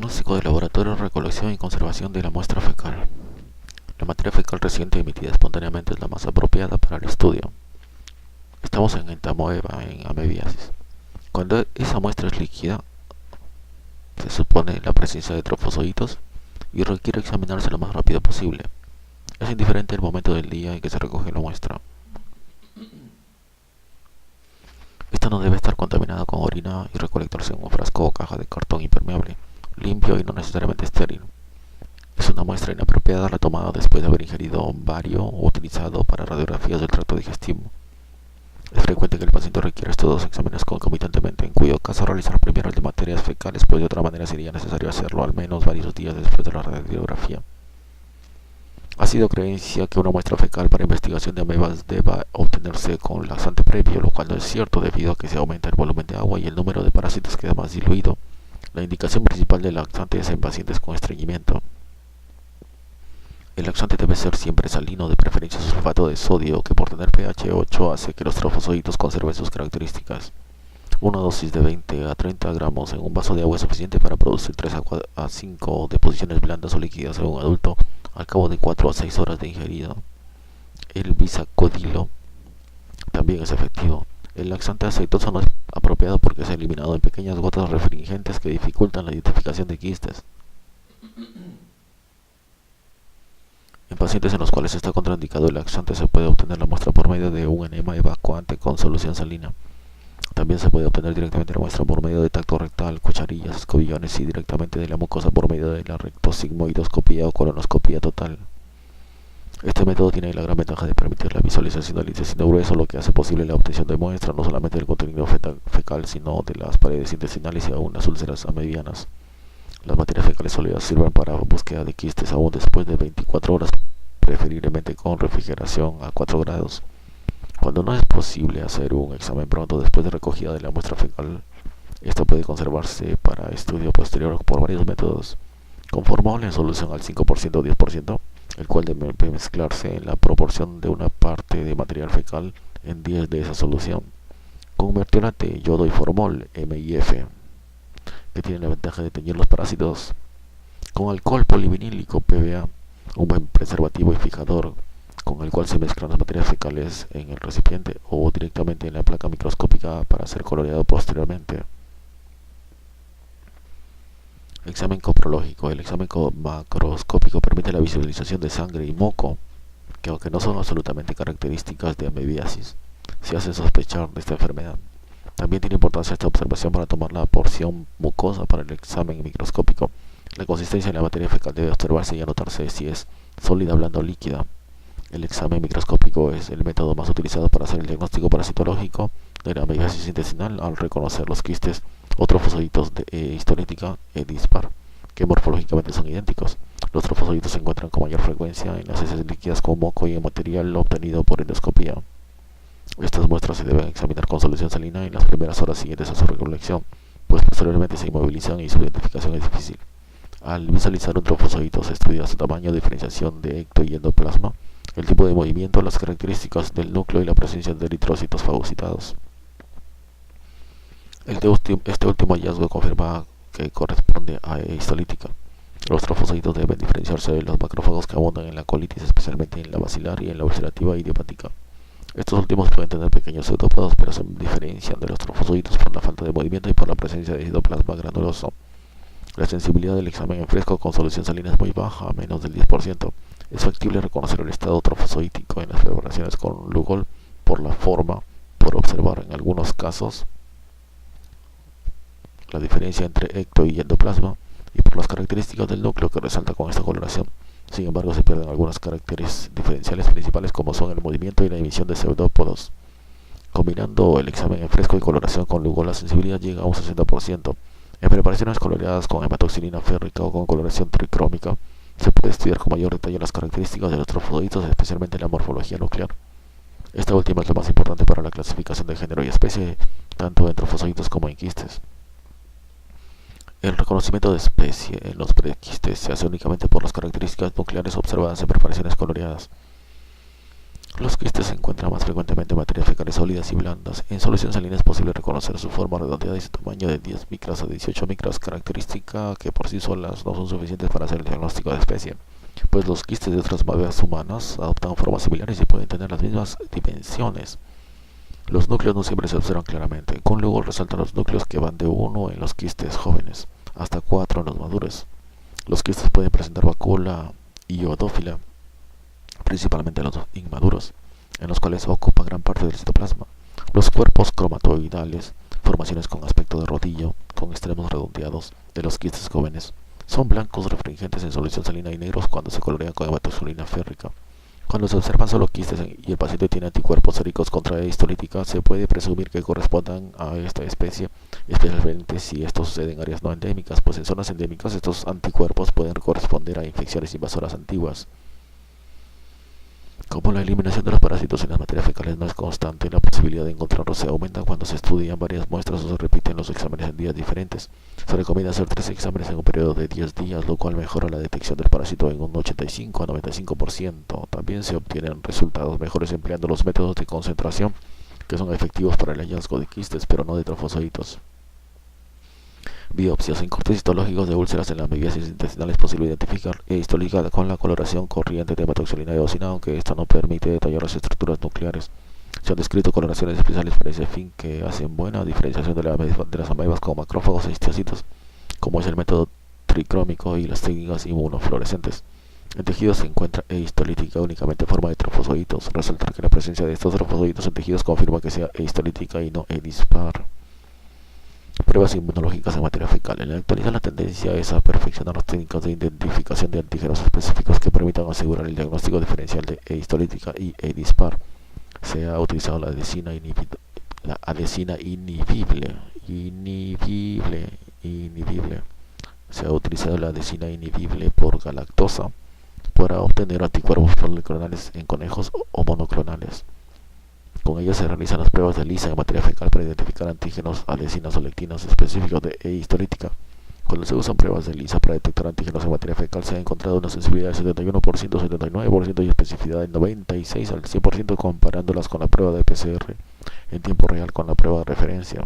Diagnóstico de laboratorio, recolección y conservación de la muestra fecal. La materia fecal reciente emitida espontáneamente es la más apropiada para el estudio. Estamos en entamoeba, en amebiasis. Cuando esa muestra es líquida, se supone la presencia de trofozoitos y requiere examinarse lo más rápido posible. Es indiferente el momento del día en que se recoge la muestra. Esta no debe estar contaminada con orina y recolectarse en un frasco o caja de cartón impermeable, limpio y no necesariamente estéril. Es una muestra inapropiada la tomada después de haber ingerido bario o utilizado para radiografías del tracto digestivo. Es frecuente que el paciente requiera estos dos exámenes concomitantemente, en cuyo caso realizar primero el de materias fecales, pues de otra manera sería necesario hacerlo al menos varios días después de la radiografía. Ha sido creencia que una muestra fecal para investigación de amebas deba obtenerse con laxante previo, lo cual no es cierto debido a que se aumenta el volumen de agua y el número de parásitos queda más diluido. La indicación principal del laxante es en pacientes con estreñimiento. El laxante debe ser siempre salino, de preferencia sulfato de sodio, que por tener pH 8 hace que los trofozoitos conserven sus características. Una dosis de 20 a 30 gramos en un vaso de agua es suficiente para producir 3 a 5 deposiciones blandas o líquidas en un adulto al cabo de 4 a 6 horas de ingerido. El bisacodilo también es efectivo. El laxante aceitoso no es apropiado porque es eliminado en pequeñas gotas refringentes que dificultan la identificación de quistes. En pacientes en los cuales está contraindicado el laxante se puede obtener la muestra por medio de un enema evacuante con solución salina. También se puede obtener directamente la muestra por medio de tacto rectal, cucharillas, escobillones y directamente de la mucosa por medio de la rectosigmoidoscopía o colonoscopía total. Este método tiene la gran ventaja de permitir la visualización del intestino grueso, lo que hace posible la obtención de muestra no solamente del contenido fecal, sino de las paredes intestinales y aún las úlceras amebianas. Las materias fecales sólidas sirven para búsqueda de quistes aún después de 24 horas, preferiblemente con refrigeración a 4 grados. Cuando no es posible hacer un examen pronto después de recogida de la muestra fecal, esta puede conservarse para estudio posterior por varios métodos, con formol en solución al 5% o 10%, el cual debe mezclarse en la proporción de una parte de material fecal en 10 de esa solución, con mertiolate, yodo y formol, MIF, que tiene la ventaja de teñir los parásitos, con alcohol polivinílico, PBA, un buen preservativo y fijador, con el cual se mezclan las materias fecales en el recipiente o directamente en la placa microscópica para ser coloreado posteriormente. Examen coprológico. El examen macroscópico permite la visualización de sangre y moco, que aunque no son absolutamente características de amebiasis, se hace sospechar de esta enfermedad. También tiene importancia esta observación para tomar la porción mucosa para el examen microscópico. La consistencia de la materia fecal debe observarse y anotarse si es sólida, blanda o líquida. El examen microscópico es el método más utilizado para hacer el diagnóstico parasitológico de la amebiasis intestinal al reconocer los quistes o trofozoitos de histolítica e dispar, que morfológicamente son idénticos. Los trofozoitos se encuentran con mayor frecuencia en las heces líquidas con moco y en material obtenido por endoscopía. Estas muestras se deben examinar con solución salina en las primeras horas siguientes a su recolección, pues posteriormente se inmovilizan y su identificación es difícil. Al visualizar un trofozoito se estudia su tamaño, diferenciación de ecto y endoplasma, el tipo de movimiento, las características del núcleo y la presencia de eritrocitos fagocitados. Este último hallazgo confirma que corresponde a histolítica. Los trofocitos deben diferenciarse de los macrófagos que abundan en la colitis, especialmente en la bacilar y en la ulcerativa idiopática. Estos últimos pueden tener pequeños pseudópodos, pero se diferencian de los trofocitos por la falta de movimiento y por la presencia de citoplasma granuloso. La sensibilidad del examen en fresco con solución salina es muy baja, a menos del 10%. Es factible reconocer el estado trofozoítico en las preparaciones con Lugol por la forma, por observar en algunos casos la diferencia entre ecto y endoplasma y por las características del núcleo que resalta con esta coloración. Sin embargo, se pierden algunos caracteres diferenciales principales como son el movimiento y la emisión de pseudópodos. Combinando el examen en fresco y coloración con Lugol, la sensibilidad llega a un 60%. En preparaciones coloreadas con hematoxilina férrica o con coloración tricrómica, se puede estudiar con mayor detalle las características de los trofoditos, especialmente la morfología nuclear. Esta última es la más importante para la clasificación de género y especie, tanto en trofositos como en quistes. El reconocimiento de especie en los prequistes se hace únicamente por las características nucleares observadas en preparaciones coloreadas. Los quistes se encuentran más frecuentemente en materias fecales sólidas y blandas. En solución salina es posible reconocer su forma redondeada y su tamaño de 10 micras a 18 micras, característica que por sí solas no son suficientes para hacer el diagnóstico de especie, pues los quistes de otras maveas humanas adoptan formas similares y pueden tener las mismas dimensiones. Los núcleos no siempre se observan claramente. Con luego resaltan los núcleos que van de 1 en los quistes jóvenes hasta 4 en los maduros. Los quistes pueden presentar vacuola iodófila, principalmente los inmaduros, en los cuales ocupa gran parte del citoplasma. Los cuerpos cromatoidales, formaciones con aspecto de rodillo, con extremos redondeados, de los quistes jóvenes, son blancos refringentes en solución salina y negros cuando se colorean con hematoxilina férrica. Cuando se observan solo quistes y el paciente tiene anticuerpos séricos contra la histolítica, se puede presumir que correspondan a esta especie, especialmente si esto sucede en áreas no endémicas, pues en zonas endémicas estos anticuerpos pueden corresponder a infecciones invasoras antiguas. Como la eliminación de los parásitos en las materias fecales no es constante, la posibilidad de encontrarlos se aumenta cuando se estudian varias muestras o se repiten los exámenes en días diferentes. Se recomienda hacer 3 exámenes en un periodo de 10 días, lo cual mejora la detección del parásito en un 85 a 95%. También se obtienen resultados mejores empleando los métodos de concentración, que son efectivos para el hallazgo de quistes, pero no de trofozoitos. Biopsias. En cortes histológicos de úlceras en la amebiasis intestinal es posible identificar histológica con la coloración corriente de hematoxilina eosina, aunque esta no permite detallar las estructuras nucleares. Se han descrito coloraciones especiales para ese fin que hacen buena diferenciación de las amebas con macrófagos e histocitos, como es el método tricrómico y las técnicas inmunofluorescentes. En tejidos se encuentra histolítica únicamente en forma de trofozoitos. Resaltar que la presencia de estos trofozoitos en tejidos confirma que sea histolítica y no dispar. Pruebas inmunológicas en materia fecal. En la actualidad la tendencia es a perfeccionar las técnicas de identificación de antígenos específicos que permitan asegurar el diagnóstico diferencial de histolítica y dispar. Se ha utilizado la adesina inhibible. Se ha utilizado la adesina inhibible por galactosa para obtener anticuerpos policlonales en conejos o monoclonales. Con ellas se realizan las pruebas de ELISA en materia fecal para identificar antígenos, adesinas o lectinas específicos de histolítica. Cuando se usan pruebas de ELISA para detectar antígenos en materia fecal, se ha encontrado una sensibilidad del 71%, 79% y especificidad del 96 al 100% comparándolas con la prueba de PCR en tiempo real con la prueba de referencia.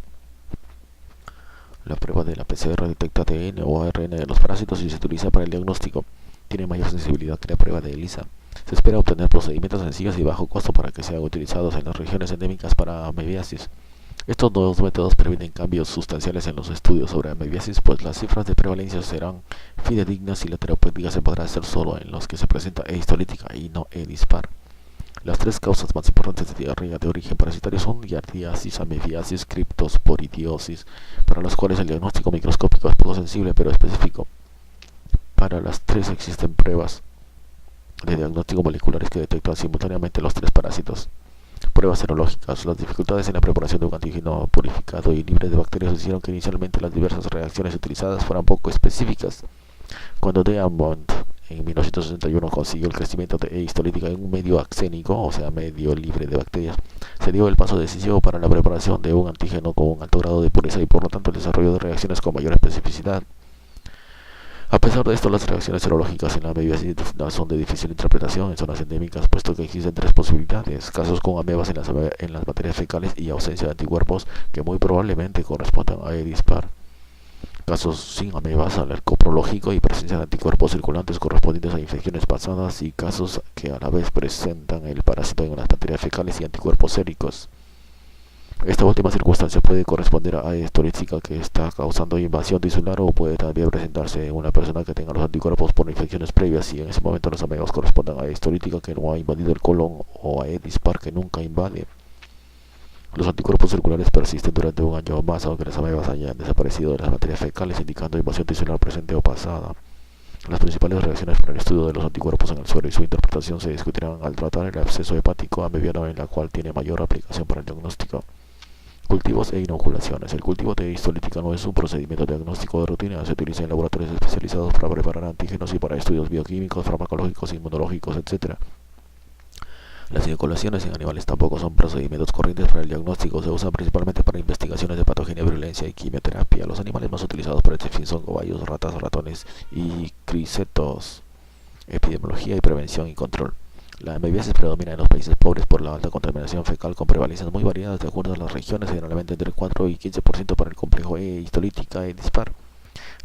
La prueba de la PCR detecta ADN o ARN de los parásitos y se utiliza para el diagnóstico. Tiene mayor sensibilidad que la prueba de ELISA. Se espera obtener procedimientos sencillos y bajo costo para que sean utilizados en las regiones endémicas para amebiasis. Estos nuevos métodos permiten cambios sustanciales en los estudios sobre amebiasis, pues las cifras de prevalencia serán fidedignas y la terapéutica se podrá hacer solo en los que se presenta histolítica y no dispar. Las 3 causas más importantes de diarrea de origen parasitario son giardiasis, amebiasis, criptosporidiosis, para las cuales el diagnóstico microscópico es poco sensible pero específico. Para las 3 existen pruebas de diagnóstico moleculares que detectan simultáneamente los 3 parásitos. Pruebas serológicas. Las dificultades en la preparación de un antígeno purificado y libre de bacterias hicieron que inicialmente las diversas reacciones utilizadas fueran poco específicas. Cuando Diamond en 1961 consiguió el crecimiento de histolítica en un medio axénico, o sea, medio libre de bacterias, se dio el paso decisivo para la preparación de un antígeno con un alto grado de pureza y por lo tanto el desarrollo de reacciones con mayor especificidad. A pesar de esto, las reacciones serológicas en la amebiasis intestinal son de difícil interpretación en zonas endémicas, puesto que existen 3 posibilidades: casos con amebas en las materias fecales y ausencia de anticuerpos que muy probablemente correspondan a dispar; casos sin amebas, alercoprológico y presencia de anticuerpos circulantes correspondientes a infecciones pasadas; y casos que a la vez presentan el parásito en las materias fecales y anticuerpos séricos. Esta última circunstancia puede corresponder a histolítica que está causando invasión tisular o puede también presentarse en una persona que tenga los anticuerpos por infecciones previas y en ese momento los amebas correspondan a histolítica que no ha invadido el colon o a dispar que nunca invade. Los anticuerpos circulares persisten durante un año o más aunque las amebas hayan desaparecido de las materias fecales, indicando invasión tisular presente o pasada. Las principales reacciones para el estudio de los anticuerpos en el suero y su interpretación se discutirán al tratar el absceso hepático amebiano, en la cual tiene mayor aplicación para el diagnóstico. Cultivos e inoculaciones. El cultivo de histolítica no es un procedimiento diagnóstico de rutina. Se utiliza en laboratorios especializados para preparar antígenos y para estudios bioquímicos, farmacológicos, inmunológicos, etc. Las inoculaciones en animales tampoco son procedimientos corrientes para el diagnóstico. Se usan principalmente para investigaciones de patogenia, virulencia y quimioterapia. Los animales más utilizados para este fin son cobayos, ratas, ratones y cricetos. Epidemiología y prevención y control. La amebiasis predomina en los países pobres por la alta contaminación fecal con prevalencias muy variadas de acuerdo a las regiones, generalmente entre 4 y 15% para el complejo E histolítica e dispar.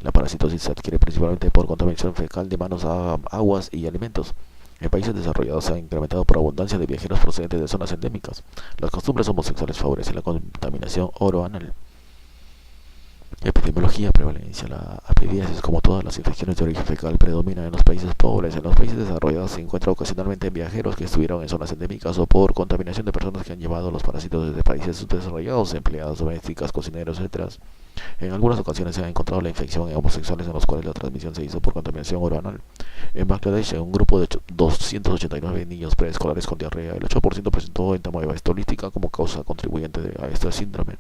La parasitosis se adquiere principalmente por contaminación fecal de manos, aguas y alimentos. En países desarrollados se ha incrementado por abundancia de viajeros procedentes de zonas endémicas. Las costumbres homosexuales favorecen la contaminación oroanal. Epidemiología, prevalencia. La amebiasis, como todas las infecciones de origen fecal, predomina en los países pobres. En los países desarrollados se encuentra ocasionalmente en viajeros que estuvieron en zonas endémicas o por contaminación de personas que han llevado los parásitos desde países subdesarrollados, empleadas domésticas, cocineros, etc. En algunas ocasiones se ha encontrado la infección en homosexuales en los cuales la transmisión se hizo por contaminación oral. En Bangladesh, en un grupo de 289 niños preescolares con diarrea, el 8% presentó entamoeba histolítica como causa contribuyente a este síndrome.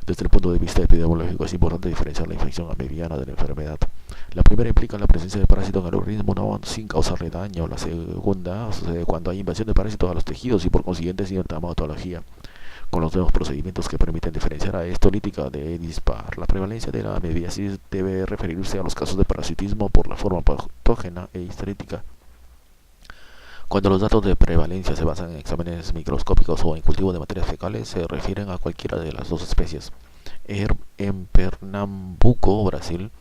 Desde el punto de vista epidemiológico es importante diferenciar la infección amebiana de la enfermedad. La primera implica la presencia de parásito en el organismo sin causarle daño. La segunda sucede cuando hay invasión de parásitos a los tejidos y por consiguiente sin sintomatología, con los nuevos procedimientos que permiten diferenciar a histolítica de dispar. La prevalencia de la amebiasis debe referirse a los casos de parasitismo por la forma patógena e histolítica. Cuando los datos de prevalencia se basan en exámenes microscópicos o en cultivo de materias fecales, se refieren a cualquiera de las dos especies. En Pernambuco, Brasil,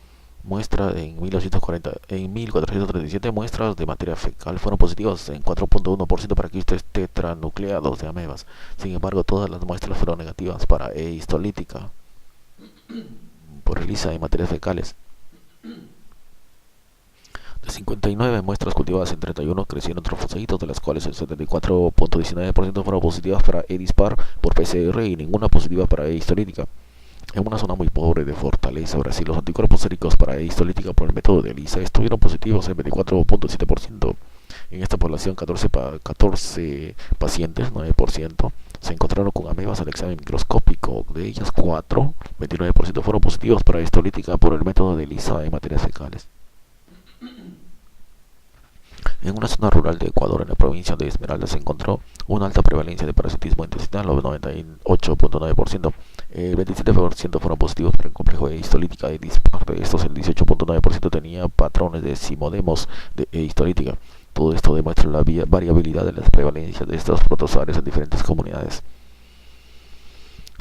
en 1437 muestras de materia fecal fueron positivas en 4.1% para quistes tetranucleados de amebas. Sin embargo, todas las muestras fueron negativas para E. histolítica por ELISA en materias fecales. De 59 muestras cultivadas en 31 crecieron trofoceitos, de las cuales el 74.19% fueron positivas para E. dispar por PCR y ninguna positiva para E. histolítica. En una zona muy pobre de Fortaleza, Brasil, los anticuerpos séricos para E. histolítica por el método de ELISA estuvieron positivos en 24.7%. En esta población, 14 pacientes, 9%, se encontraron con amebas al examen microscópico. De ellas, 4, 29% fueron positivos para E. histolítica por el método de ELISA en materias fecales. En una zona rural de Ecuador, en la provincia de Esmeraldas, se encontró una alta prevalencia de parasitismo intestinal, 98.9%. El 27% fueron positivos para el complejo de histolítica de dispar. De estos, el 18.9% tenía patrones de simodemos de histolítica. Todo esto demuestra la variabilidad de las prevalencias de estos protozoarios en diferentes comunidades.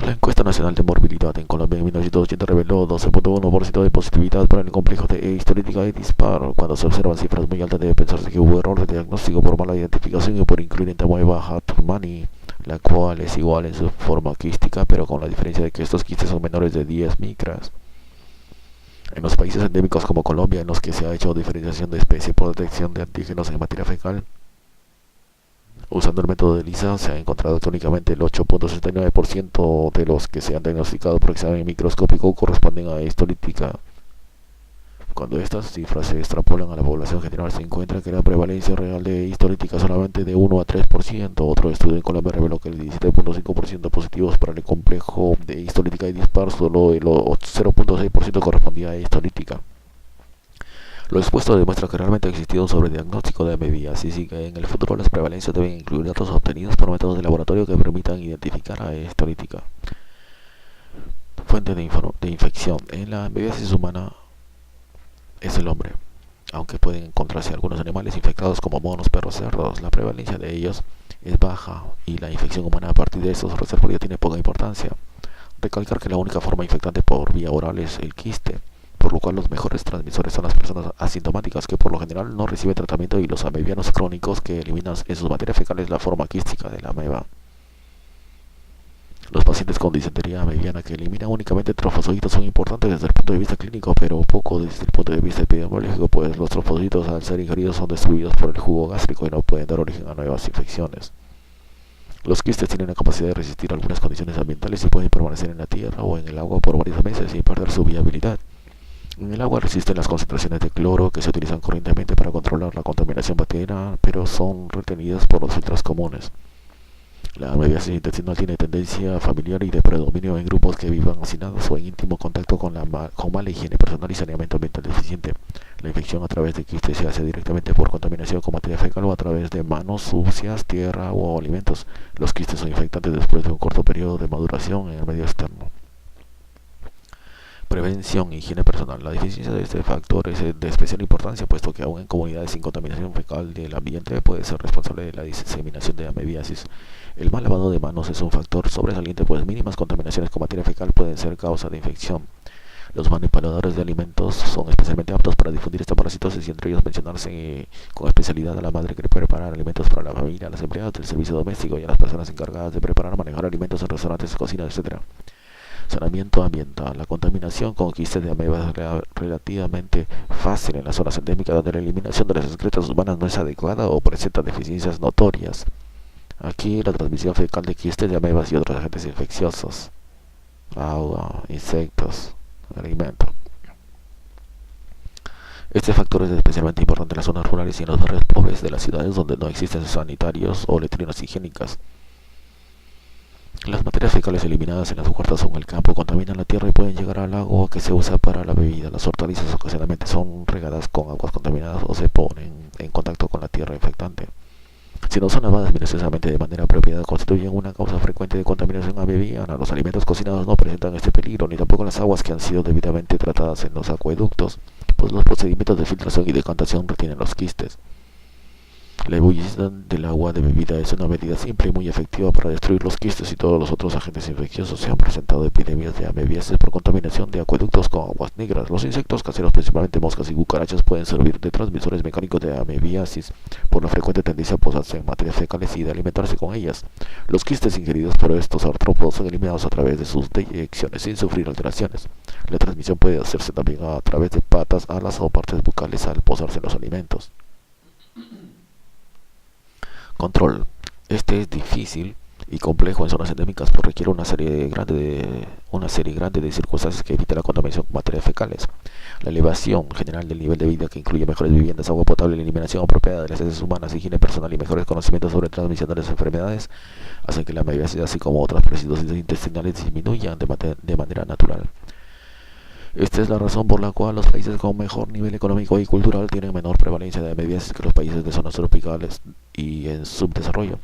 La encuesta nacional de morbilidad en Colombia en 1980 reveló 12.1% de positividad para el complejo de histolítica de dispar. Cuando se observan cifras muy altas, debe pensarse que hubo error de diagnóstico por mala identificación y por incluir entamoeba hatmani, la cual es igual en su forma quística, pero con la diferencia de que estos quistes son menores de 10 micras. En los países endémicos como Colombia, en los que se ha hecho diferenciación de especie por detección de antígenos en materia fecal, usando el método de ELISA, se ha encontrado que únicamente el 8.69% de los que se han diagnosticado por examen microscópico corresponden a histolítica. Cuando estas cifras se extrapolan a la población general, se encuentra que la prevalencia real de histolítica es solamente de 1 a 3%. Otro estudio en Colombia reveló que el 17.5% positivos para el complejo de histolítica y dispar, solo el 0.6% correspondía a histolítica. Lo expuesto demuestra que realmente ha existido un sobrediagnóstico de amebiasis y que en el futuro las prevalencias deben incluir datos obtenidos por métodos de laboratorio que permitan identificar a histolítica. Fuente de infección. En la amebiasis humana es el hombre, aunque pueden encontrarse algunos animales infectados como monos, perros, cerdos. La prevalencia de ellos es baja y la infección humana a partir de estos reservorios tiene poca importancia. Recalcar que la única forma infectante por vía oral es el quiste, por lo cual los mejores transmisores son las personas asintomáticas que por lo general no reciben tratamiento y los amebianos crónicos que eliminan en sus materias fecales la forma quística de la ameba. Los pacientes con disentería amebiana que eliminan únicamente trofocitos son importantes desde el punto de vista clínico, pero poco desde el punto de vista epidemiológico, pues los trofocitos al ser ingeridos son destruidos por el jugo gástrico y no pueden dar origen a nuevas infecciones. Los quistes tienen la capacidad de resistir algunas condiciones ambientales y pueden permanecer en la tierra o en el agua por varios meses sin perder su viabilidad. En el agua resisten las concentraciones de cloro que se utilizan corrientemente para controlar la contaminación bacteriana, pero son retenidas por los filtros comunes. La amebiasis intestinal tiene tendencia familiar y de predominio en grupos que vivan hacinados o en íntimo contacto con mala higiene personal y saneamiento ambiental deficiente. La infección a través de quistes se hace directamente por contaminación con materia fecal o a través de manos sucias, tierra o alimentos. Los quistes son infectantes después de un corto periodo de maduración en el medio externo. Prevención e higiene personal. La deficiencia de este factor es de especial importancia, puesto que aún en comunidades sin contaminación fecal del ambiente puede ser responsable de la diseminación de amebiasis. El mal lavado de manos es un factor sobresaliente, pues mínimas contaminaciones con materia fecal pueden ser causa de infección. Los manipuladores de alimentos son especialmente aptos para difundir esta parasitosis, y entre ellos mencionarse con especialidad a la madre que prepara alimentos para la familia, a las empleadas del servicio doméstico y a las personas encargadas de preparar o manejar alimentos en restaurantes, cocinas, etc. Saneamiento ambiental. La contaminación con quistes de amebas es relativamente fácil en las zonas endémicas donde la eliminación de las excretas humanas no es adecuada o presenta deficiencias notorias. Aquí la transmisión fecal de quistes de amebas y otros agentes infecciosos. Agua, insectos, alimento. Este factor es especialmente importante en las zonas rurales y en los barrios pobres de las ciudades donde no existen sanitarios o letrinas higiénicas. Las materias fecales eliminadas en las huertas o en el campo contaminan la tierra y pueden llegar al agua que se usa para la bebida. Las hortalizas ocasionalmente son regadas con aguas contaminadas o se ponen en contacto con la tierra infectante. Si no son lavadas minuciosamente de manera apropiada, constituyen una causa frecuente de contaminación amebiana. Los alimentos cocinados no presentan este peligro, ni tampoco las aguas que han sido debidamente tratadas en los acueductos, pues los procedimientos de filtración y decantación retienen los quistes. La ebullición del agua de bebida es una medida simple y muy efectiva para destruir los quistes y todos los otros agentes infecciosos. Se han presentado epidemias de amebiasis por contaminación de acueductos con aguas negras. Los insectos caseros, principalmente moscas y cucarachas, pueden servir de transmisores mecánicos de amebiasis por la frecuente tendencia a posarse en materias fecales y de alimentarse con ellas. Los quistes ingeridos por estos artrópodos son eliminados a través de sus deyecciones sin sufrir alteraciones. La transmisión puede hacerse también a través de patas, alas o partes bucales al posarse en los alimentos. Control. Este es difícil y complejo en zonas endémicas, pues requiere una serie grande de circunstancias que eviten la contaminación con materias fecales. La elevación general del nivel de vida, que incluye mejores viviendas, agua potable, la eliminación apropiada de las heces humanas, higiene personal y mejores conocimientos sobre transmisión de las enfermedades, hacen que la amebiasis, así como otras parasitosis intestinales, disminuyan de manera natural. Esta es la razón por la cual los países con mejor nivel económico y cultural tienen menor prevalencia de amebiasis que los países de zonas tropicales y en subdesarrollo.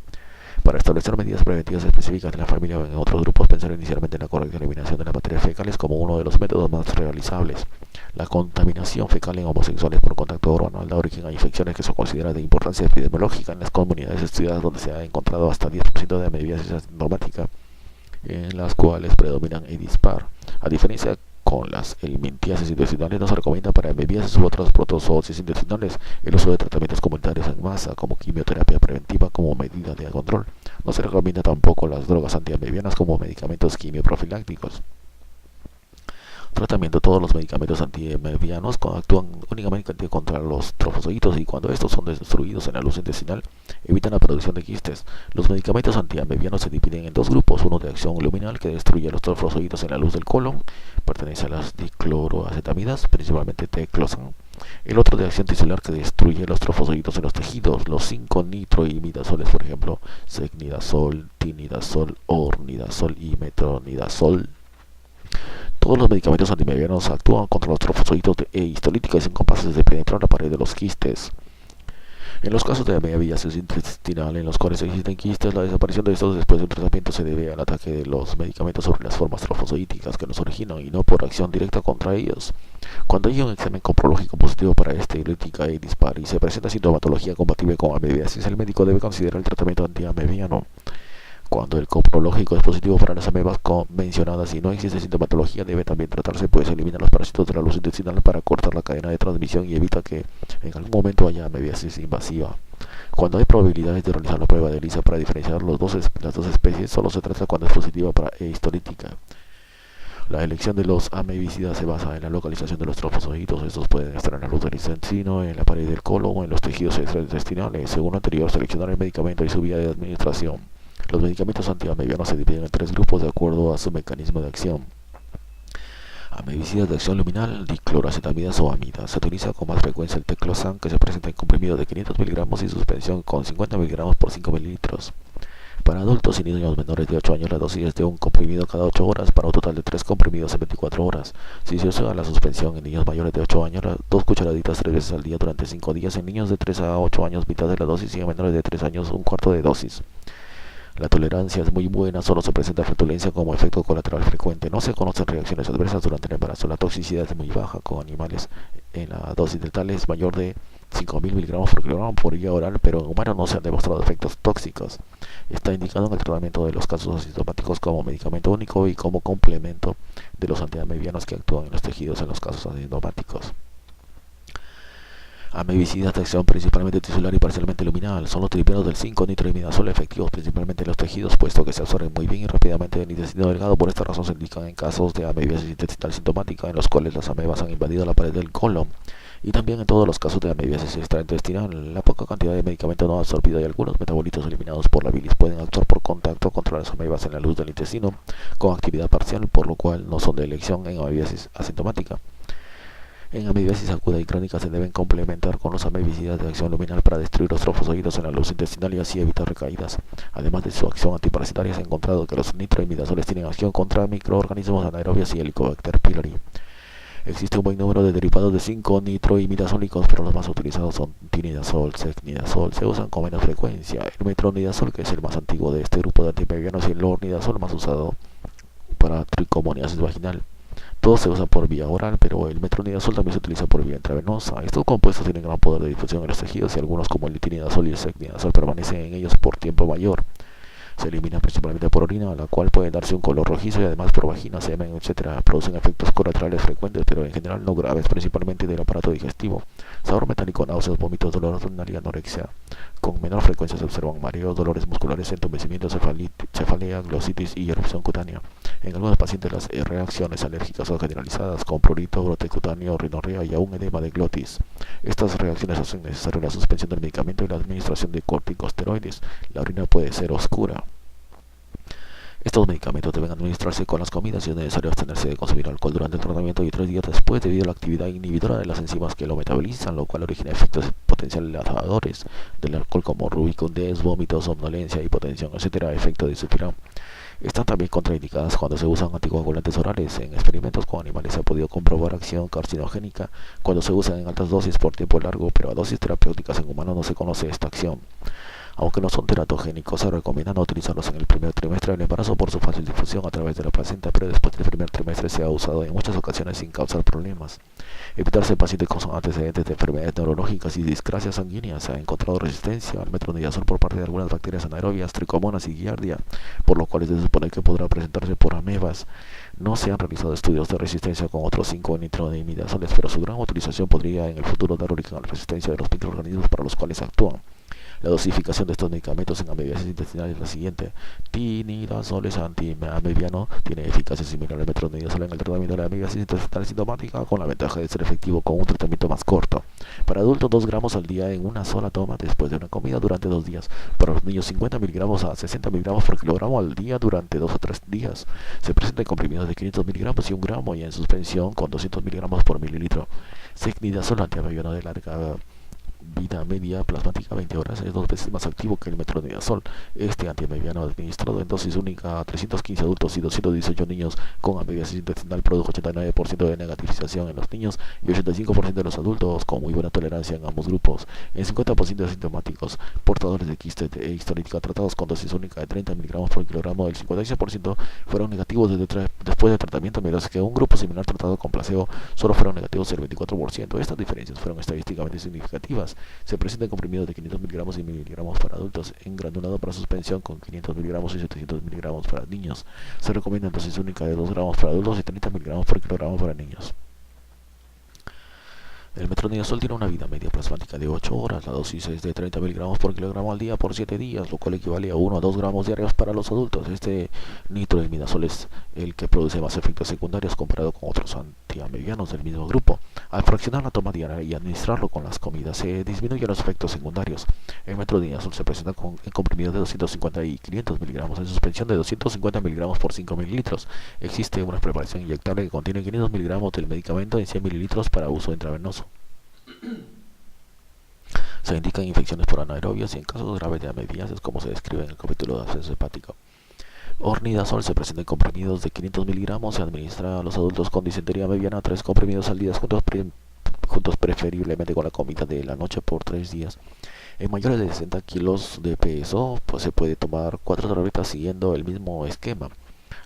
Para establecer medidas preventivas específicas en la familia o en otros grupos, pensar inicialmente en la correcta eliminación de las materias fecales como uno de los métodos más realizables. La contaminación fecal en homosexuales por contacto oral da origen a infecciones que son consideradas de importancia epidemiológica en las comunidades estudiadas, donde se ha encontrado hasta 10% de amebiasis asintomática, en las cuales predominan Aedes par. A diferencia con las helmintiasis intestinales, no se recomienda para amebiasis u otras protozoosis intestinales el uso de tratamientos comunitarios en masa como quimioterapia preventiva como medida de control. No se recomienda tampoco las drogas antiamebianas como medicamentos quimioprofilácticos. Tratamiento. Todos los medicamentos antiamebianos actúan únicamente contra los trofozoitos, y cuando estos son destruidos en la luz intestinal, evitan la producción de quistes. Los medicamentos antiamebianos se dividen en dos grupos: uno de acción luminal, que destruye los trofozoitos en la luz del colon, pertenece a las dicloroacetamidas, principalmente teclosan. El otro de acción tisular, que destruye los trofozoitos en los tejidos, los 5-nitroimidazoles, por ejemplo, secnidazol, tinidazol, ornidazol y metronidazol. Todos los medicamentos antiamebianos actúan contra los trofozoitos histolíticos y son capaces de penetrar la pared de los quistes. En los casos de amebiasis intestinal en los cuales existen quistes, la desaparición de estos después de un tratamiento se debe al ataque de los medicamentos sobre las formas trofozoíticas que los originan y no por acción directa contra ellos. Cuando hay un examen coprológico positivo para esterilítica y dispar y se presenta sintomatología compatible con amebiasis, el médico debe considerar el tratamiento antiamebiano. Cuando el coprológico es positivo para las amebas mencionadas y no existe sintomatología, debe también tratarse, pues elimina los parásitos de la luz intestinal para cortar la cadena de transmisión y evita que en algún momento haya amebiasis invasiva. Cuando hay probabilidades de realizar la prueba de ELISA para diferenciar las dos especies, solo se trata cuando es positiva para histolítica. La elección de los amebicidas se basa en la localización de los trofozoitos. Estos pueden estar en la luz del intestino, en la pared del colon o en los tejidos extraintestinales. Según lo anterior, seleccionar el medicamento y su vía de administración. Los medicamentos antiamebianos se dividen en tres grupos de acuerdo a su mecanismo de acción. Amebicidas de acción luminal, dicloroacetamidas o amidas. Se utiliza con más frecuencia el teclosan, que se presenta en comprimido de 500 mg y suspensión con 50 mg por 5 ml. Para adultos y niños menores de 8 años, la dosis es de un comprimido cada 8 horas para un total de 3 comprimidos en 24 horas. Si se usa la suspensión en niños mayores de 8 años, 2 cucharaditas 3 veces al día durante 5 días. En niños de 3 a 8 años, mitad de la dosis, y en menores de 3 años, un cuarto de dosis. La tolerancia es muy buena, solo se presenta flatulencia como efecto colateral frecuente. No se conocen reacciones adversas durante el embarazo. La toxicidad es muy baja con animales. En la dosis letal es mayor de 5.000 miligramos por kilogramo por vía oral, pero en humanos no se han demostrado efectos tóxicos. Está indicado en el tratamiento de los casos asintomáticos como medicamento único y como complemento de los antiamebianos que actúan en los tejidos en los casos asintomáticos. Amebicidas de acción principalmente tisular y parcialmente luminal. Son los tripeados del 5-nitroimidazol efectivos principalmente en los tejidos, puesto que se absorben muy bien y rápidamente en el intestino delgado. Por esta razón se indican en casos de amebiasis intestinal sintomática en los cuales las amebas han invadido la pared del colon. Y también en todos los casos de amebiasis extraintestinal. La poca cantidad de medicamento no absorbido y algunos metabolitos eliminados por la bilis pueden actuar por contacto contra las amebas en la luz del intestino con actividad parcial, por lo cual no son de elección en amebiasis asintomática. En amebiasis aguda y crónica se deben complementar con los amebicidas de acción luminal para destruir los trofozoides en la luz intestinal y así evitar recaídas. Además de su acción antiparasitaria, se ha encontrado que los nitroimidazoles tienen acción contra microorganismos anaerobios y Helicobacter pylori. Existe un buen número de derivados de 5-nitroimidazólicos, pero los más utilizados son tinidazol, secnidazol. Se usan con menos frecuencia. El metronidazol, que es el más antiguo de este grupo de antiamebianos, y el lornidazol, más usado para tricomoniasis vaginal. Todo se usa por vía oral, pero el metronidazol también se utiliza por vía intravenosa. Estos compuestos tienen gran poder de difusión en los tejidos y algunos, como el tinidazol y el secnidazol, permanecen en ellos por tiempo mayor. Se elimina principalmente por orina, la cual puede darse un color rojizo, y además por vagina, semen, etc. Producen efectos colaterales frecuentes, pero en general no graves, principalmente del aparato digestivo. Sabor metálico, náuseas, vómitos, dolor abdominal y anorexia. Con menor frecuencia se observan mareos, dolores musculares, entumecimientos, cefalea, glositis y erupción cutánea. En algunos pacientes las reacciones alérgicas son generalizadas, con prurito, brote cutáneo, rinorrea y aún edema de glotis. Estas reacciones hacen necesaria la suspensión del medicamento y la administración de corticosteroides. La orina puede ser oscura. Estos medicamentos deben administrarse con las comidas y es necesario abstenerse de consumir alcohol durante el tratamiento y 3 días después debido a la actividad inhibidora de las enzimas que lo metabolizan, lo cual origina efectos potencializadores del alcohol como rubicundez, vómitos, somnolencia, hipotensión, etc. Efecto de disulfiram. Están también contraindicadas cuando se usan anticoagulantes orales. En experimentos con animales se ha podido comprobar acción carcinogénica cuando se usan en altas dosis por tiempo largo, pero a dosis terapéuticas en humanos no se conoce esta acción. Aunque no son teratogénicos, se recomienda no utilizarlos en el primer trimestre del embarazo por su fácil difusión a través de la placenta, pero después del primer trimestre se ha usado en muchas ocasiones sin causar problemas. Evitarse en pacientes con antecedentes de enfermedades neurológicas y discrasias sanguíneas. Se ha encontrado resistencia al metronidazol por parte de algunas bacterias anaerobias, tricomonas y giardia, por lo cual se supone que podrá presentarse por amebas. No se han realizado estudios de resistencia con otros 5-nitroimidazoles, pero su gran utilización podría en el futuro dar origen a la resistencia de los microorganismos para los cuales actúan. La dosificación de estos medicamentos en amebiasis intestinal es la siguiente. Tinidazol es antiamebiano, tiene eficacia similar al metronidazol en el tratamiento de la amebiasis intestinal sintomática, con la ventaja de ser efectivo con un tratamiento más corto. Para adultos, 2 gramos al día en una sola toma después de una comida durante 2 días. Para los niños, 50 miligramos a 60 miligramos por kilogramo al día durante 2 o 3 días. Se presenta en comprimidos de 500 miligramos y 1 gramo y en suspensión con 200 miligramos por mililitro. Secnidazol, antiamebiano de larga vida media plasmática 20 horas, es 2 veces más activo que el metronidazol. Este antiamebiano administrado en dosis única a 315 adultos y 218 niños con amebiasis intestinal produjo 89% de negativización en los niños y 85% de los adultos, con muy buena tolerancia en ambos grupos. En 50% de asintomáticos portadores de quiste e histolítica tratados con dosis única de 30 miligramos por kilogramo, el 56% fueron negativos después del tratamiento, mientras que un grupo similar tratado con placebo solo fueron negativos el 24%. Estas diferencias fueron estadísticamente significativas. Se presenta en comprimidos de 500 miligramos y miligramos para adultos, en granulado para suspensión con 500 miligramos y 700 miligramos para niños. Se recomienda en dosis única de 2 gramos para adultos y 30 miligramos por kilogramo para niños. El metronidazol tiene una vida media plasmática de 8 horas. La dosis es de 30 miligramos por kilogramo al día por 7 días, lo cual equivale a 1 a 2 gramos diarios para los adultos. Este nitroimidazol es el que produce más efectos secundarios comparado con otros antiamebianos del mismo grupo. Al fraccionar la toma diaria y administrarlo con las comidas, se disminuyen los efectos secundarios. El metronidazol se presenta en comprimidos de 250 y 500 miligramos, en suspensión de 250 miligramos por 5 mililitros. Existe una preparación inyectable que contiene 500 miligramos del medicamento en 100 mililitros para uso intravenoso. Se indican infecciones por anaerobias y en casos graves de amebiasis, como se describe en el capítulo de absceso hepático. Ornidazol se presenta en comprimidos de 500 miligramos. Se administra a los adultos con disentería amebiana 3 comprimidos al día juntos preferiblemente con la comida de la noche por 3 días. En mayores de 60 kilos de peso, pues se puede tomar 4 tabletas siguiendo el mismo esquema.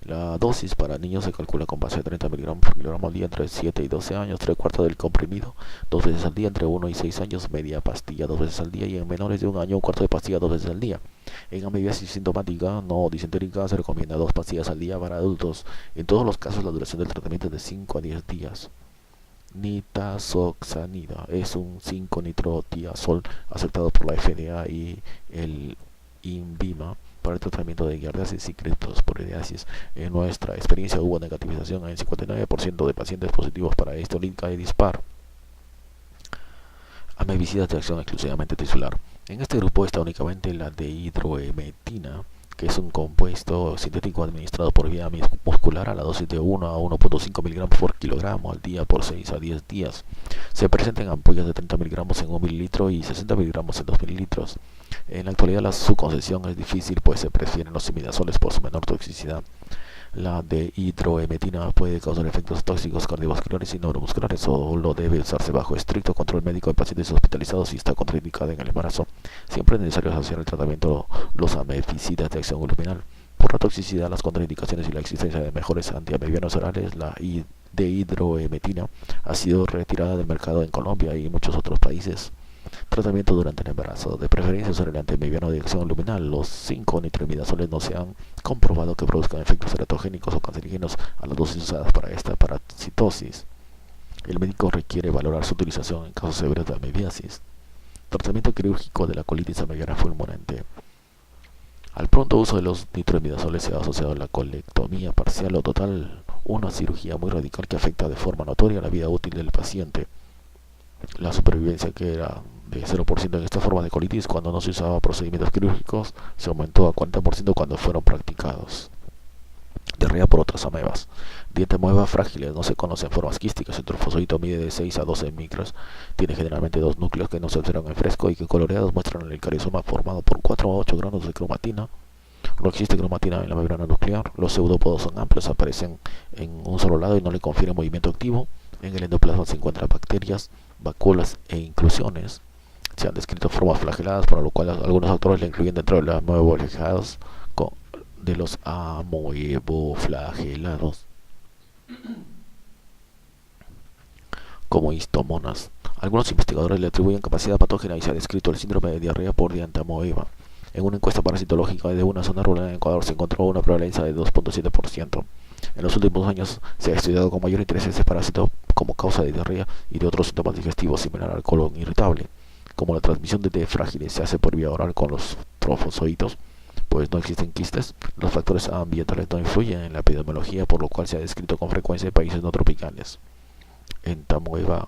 La dosis para niños se calcula con base de 30 miligramos por kilogramo al día entre 7 y 12 años, 3 cuartos del comprimido, 2 veces al día entre 1 y 6 años, media pastilla 2 veces al día y en menores de un año un cuarto de pastilla 2 veces al día. En amibiasis sintomática no disentérica se recomienda 2 pastillas al día para adultos. En todos los casos la duración del tratamiento es de 5 a 10 días. Nitazoxanida es un 5-nitrotiazol aceptado por la FDA y el INVIMA para el tratamiento de giardiasis y criptosporidiasis. En nuestra experiencia hubo negativización en 59% de pacientes positivos para histolítica y dispar. Amebicidas de acción exclusivamente tisular. En este grupo está únicamente la dehidroemetina, que es un compuesto sintético administrado por vía muscular a la dosis de 1 a 1.5 miligramos por kilogramo al día por 6 a 10 días. Se presenta en ampollas de 30 miligramos en 1 mililitro y 60 miligramos en 2 mililitros. En la actualidad su concesión es difícil, pues se prefieren los imidazoles por su menor toxicidad. La dehidroemetina puede causar efectos tóxicos cardiovasculares y neuromusculares, solo debe usarse bajo estricto control médico en pacientes hospitalizados y está contraindicada en el embarazo. Siempre es necesario asociar el tratamiento los amebicidas de acción luminal. Por la toxicidad, las contraindicaciones y la existencia de mejores antiamebianos orales, la dehidroemetina ha sido retirada del mercado en Colombia y muchos otros países. Tratamiento durante el embarazo. De preferencia sobre el antiamebiano de acción luminal. Los 5-nitroimidazoles no se han comprobado que produzcan efectos teratogénicos o cancerígenos a las dosis usadas para esta parasitosis. El médico requiere valorar su utilización en casos severos de amebiasis. Tratamiento quirúrgico de la colitis amebiana fulminante. Al pronto uso de los nitroimidazoles se ha asociado a la colectomía parcial o total, una cirugía muy radical que afecta de forma notoria la vida útil del paciente. La supervivencia, que era de 0% en esta forma de colitis cuando no se usaba procedimientos quirúrgicos, se aumentó a 40% cuando fueron practicados. Diarrea por otras amebas. Diente amoeba frágiles, no se conocen formas quísticas. El trofosodito mide de 6 a 12 micros. Tiene generalmente 2 núcleos que no se observan en fresco y que coloreados muestran el carizoma formado por 4 a 8 granos de cromatina. No existe cromatina en la membrana nuclear. Los pseudópodos son amplios, aparecen en un solo lado y no le confieren movimiento activo. En el endoplasma se encuentran bacterias, vacuolas e inclusiones. Se han descrito formas flageladas, por lo cual algunos autores la incluyen dentro de los amoeboflagelados de los amoeboflagelados como histomonas. Algunos investigadores le atribuyen capacidad patógena y se ha descrito el síndrome de diarrea por diante amoeba. En una encuesta parasitológica de una zona rural en Ecuador se encontró una prevalencia de 2.7%. En los últimos años se ha estudiado con mayor interés este parásito como causa de diarrea y de otros síntomas digestivos similar al colon irritable. Como la transmisión de T frágiles se hace por vía oral con los trofozoitos, pues no existen quistes, los factores ambientales no influyen en la epidemiología, por lo cual se ha descrito con frecuencia en países no tropicales. Entamoeba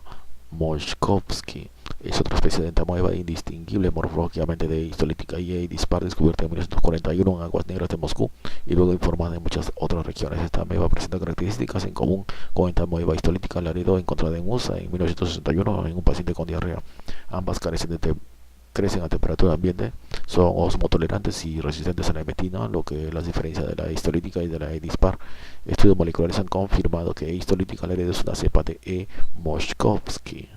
moshkovsky es otra especie de entamoeba indistinguible morfológicamente de histolítica y dispar, descubierta en 1941 en aguas negras de Moscú y luego informada en muchas otras regiones. Esta ameba presenta características en común con entamoeba histolítica Laredo, encontrada en USA en 1961 en un paciente con diarrea. Ambas crecen a temperatura ambiente, son osmotolerantes y resistentes a la emetina, lo que las diferencia de la histolítica y de la dispar. Estudios moleculares han confirmado que histolítica Laredo es una cepa de E. moshkovsky.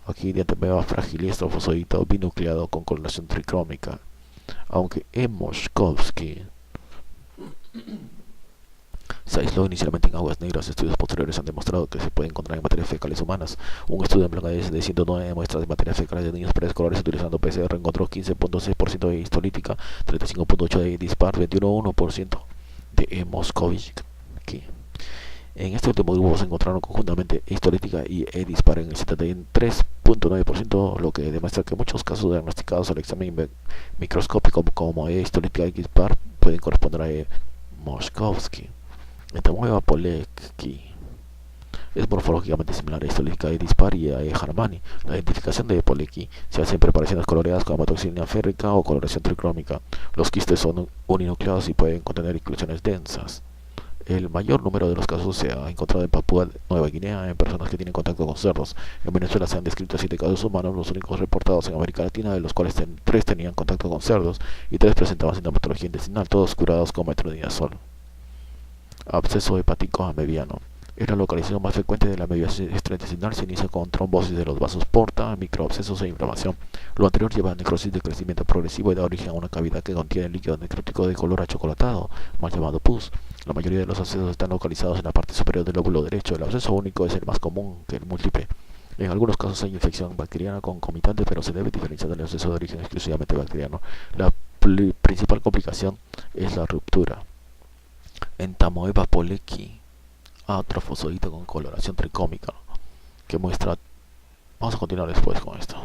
Aquí de ameba fragilis trofozoito binucleado con coloración tricrómica. Aunque E. moshkovsky se aisló inicialmente en aguas negras, estudios posteriores han demostrado que se puede encontrar en materias fecales humanas. Un estudio en Bangladesh de 109 muestras de materias fecales de niños preescolares utilizando PCR encontró 15.6% de histolítica, 35.8% de dispar, 21.1% de E. moshkovsky. En este último grupo se encontraron conjuntamente histolítica y E-dispar en el 73.9%, lo que demuestra que muchos casos diagnosticados al examen microscópico como E-histolítica y dispar pueden corresponder a E. moshkovsky. Entamoeba polecki es morfológicamente similar a histolítica y dispar y a E. harmani. La identificación de Polecki se hace en preparaciones coloreadas con hematoxilina férrica o coloración tricrómica. Los quistes son uninucleados y pueden contener inclusiones densas. El mayor número de los casos se ha encontrado en Papúa Nueva Guinea en personas que tienen contacto con cerdos. En Venezuela se han descrito 7 casos humanos, los únicos reportados en América Latina, de los cuales 3 tenían contacto con cerdos y 3 presentaban sintomatología intestinal, todos curados con metronidazol. Absceso hepático amebiano. Es la localización más frecuente de la mediación extraintestinal. Se inicia con trombosis de los vasos porta, microabscesos e inflamación. Lo anterior lleva a necrosis de crecimiento progresivo y da origen a una cavidad que contiene líquido necrótico de color achocolatado, mal llamado pus. La mayoría de los abscesos están localizados en la parte superior del lóbulo derecho. El absceso único es el más común que el múltiple. En algunos casos hay infección bacteriana concomitante, pero se debe diferenciar del absceso de origen exclusivamente bacteriano. La principal complicación es la ruptura. Entamoeba polleckii, trofosodito con coloración tricómica, que muestra. Vamos a continuar después con esto.